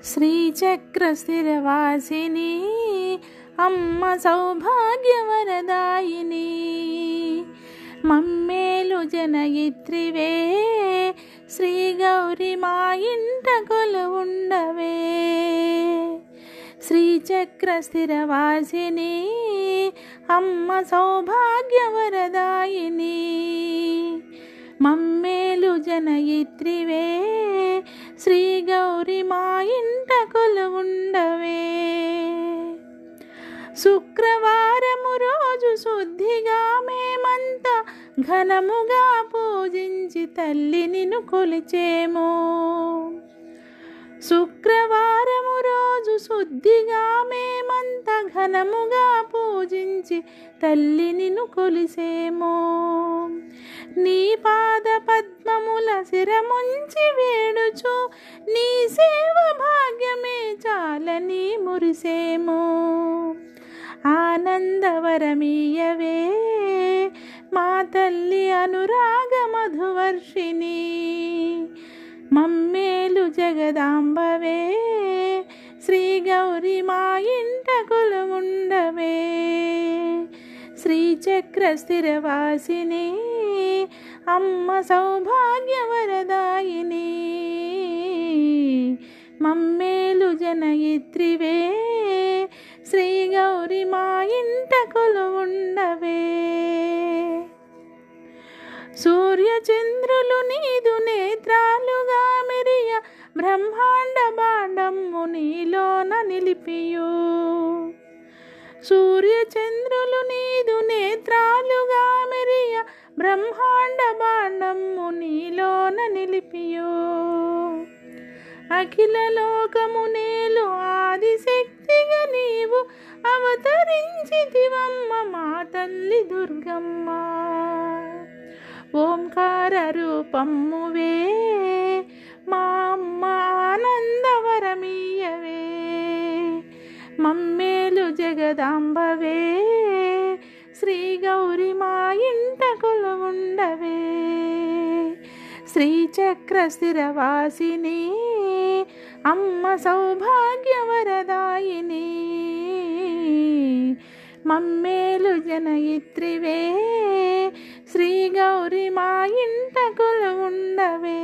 శ్రీచక్రస్థిరవాసిని అమ్మ సౌభాగ్యవరదాయిని మమ్మేలు జనయిత్రివే శ్రీ గౌరి మా ఇంట కొలువుండవే. శ్రీచక్రస్థిరవాసిని అమ్మ సౌభాగ్యవరదాయిని మమ్మేలు జనయిత్రివే శ్రీ గౌరి మా ఇంట కొలువుండవే. శుక్రవారము రోజు శుద్ధిగా మేమంతా ఘనముగా పూజించి తల్లి నిన్ను కొలిచేము. శుక్రవారము రోజు శుద్ధిగా మేమంతా ఘనముగా పూజించి తల్లి నిన్ను కొలిసేము. నీ పాద పద్మముల శిరముంచి వేడుచు నీ సేవ భాగ్యమే చాలని మురిసేము. ఆనందవరమీయవే మా తల్లి అనురాగ మధువర్షిణి మమ్మేలు జగదాంబవే శ్రీ గౌరి మా ఇంట కొలువుండవే. శ్రీచక్రస్థిరవాసిని అమ్మ సౌభాగ్యవరదాయిని మమ్మేలు జనయిత్రివే శ్రీ గౌరి మా ఇంట కొలువుండవే. సూర్యచంద్రులు నీదు నేత్రాలుగా మెరియ బ్రహ్మాండ బాండమ్ము నీలోన నిలిపియు. సూర్యచంద్రులు నీదు నేత్రాలుగా మెరియ బ్రహ్మాండ బాండమ్ము నీలోన నిలిపియు. అఖిల లోకము నేలు ఆదిశక్తిగా నీవు అవతరించితివమ్మ మా తల్లి దుర్గమ్మ. ఓంకార రూపమ్మువే మా అమ్మ ఆనందవరమీయవే మమ్మేలు జగదాంబవే శ్రీ గౌరి మా ఇంట కొలువుండవే. శ్రీచక్రస్థిరవాసిని అమ్మ సౌభాగ్యవరదాయిని మమ్మేలు జనయిత్రివే శ్రీ గౌరి మా ఇంట కొలువుండవే.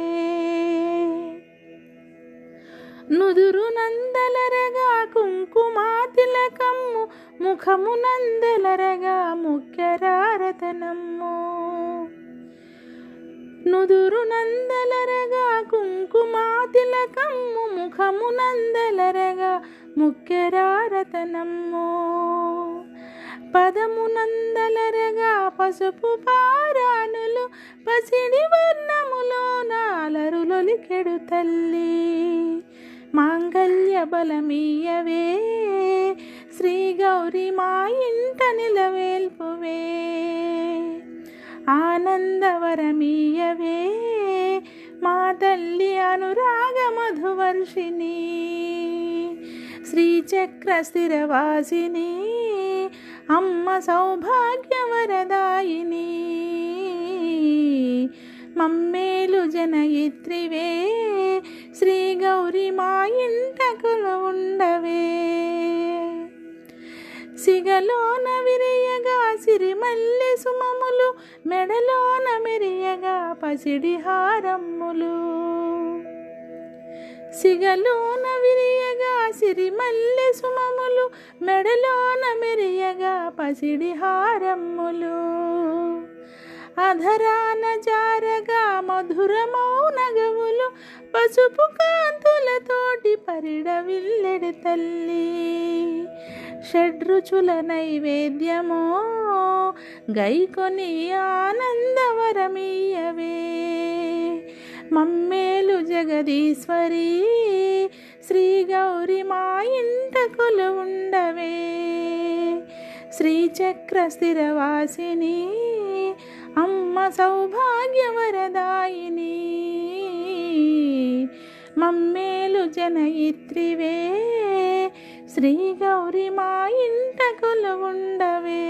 నుదురు నందలరగా కుంకుమా తిలకమ్ము ముఖము నందలరగా ముఖ్యరారతనమ్ము. నుదురు నందలరగా కుంకుమా తిలకమ్ము ముఖము నందలరగా ముఖ్యరారతనమ్ము. పదము నందలరగా పసుపు పారానులు పసిడి వర్ణములో నాలరులొలికెడు తల్లి మాంగళ్య బలమీయవే శ్రీ గౌరి మా ఇంట నిలవేల్పువే. ఆనందవరమీయవే మా తల్లి అనురాగ మధువర్షిణి శ్రీచక్రస్థిరవాసిని అమ్మ సౌభాగ్యవరదాయిని మమ్మేలు జనయిత్రివే శ్రీ గౌరి మా ఇంట కొలువుండవే. సిగలోన విరియగా సిరిమల్లె సుమములు మెడలోన మెరియగా పసిడి హారమ్ములు. సిగలోన విరియగా సిరిమల్లె సుమములు మెడలోన మెరియగా పసిడి హారమ్ములు. అధరాన జారగా మధురమౌ నగవులు పసుపు కాంతులతోటి పరిడవిల్లెడి తల్లి. షడ్రుచుల నైవేద్యమో గైకొని ఆనందవరమీయవే మమ్మేలు జగదీశ్వరి శ్రీ గౌరి మా ఇంట కొలువుండవే. శ్రీచక్రస్థిరవాసిని అమ్మ సౌభాగ్యవరదాయిని మమ్మేలు జనయిత్రివే శ్రీ గౌరి మా ఇంట కొలువుండవే.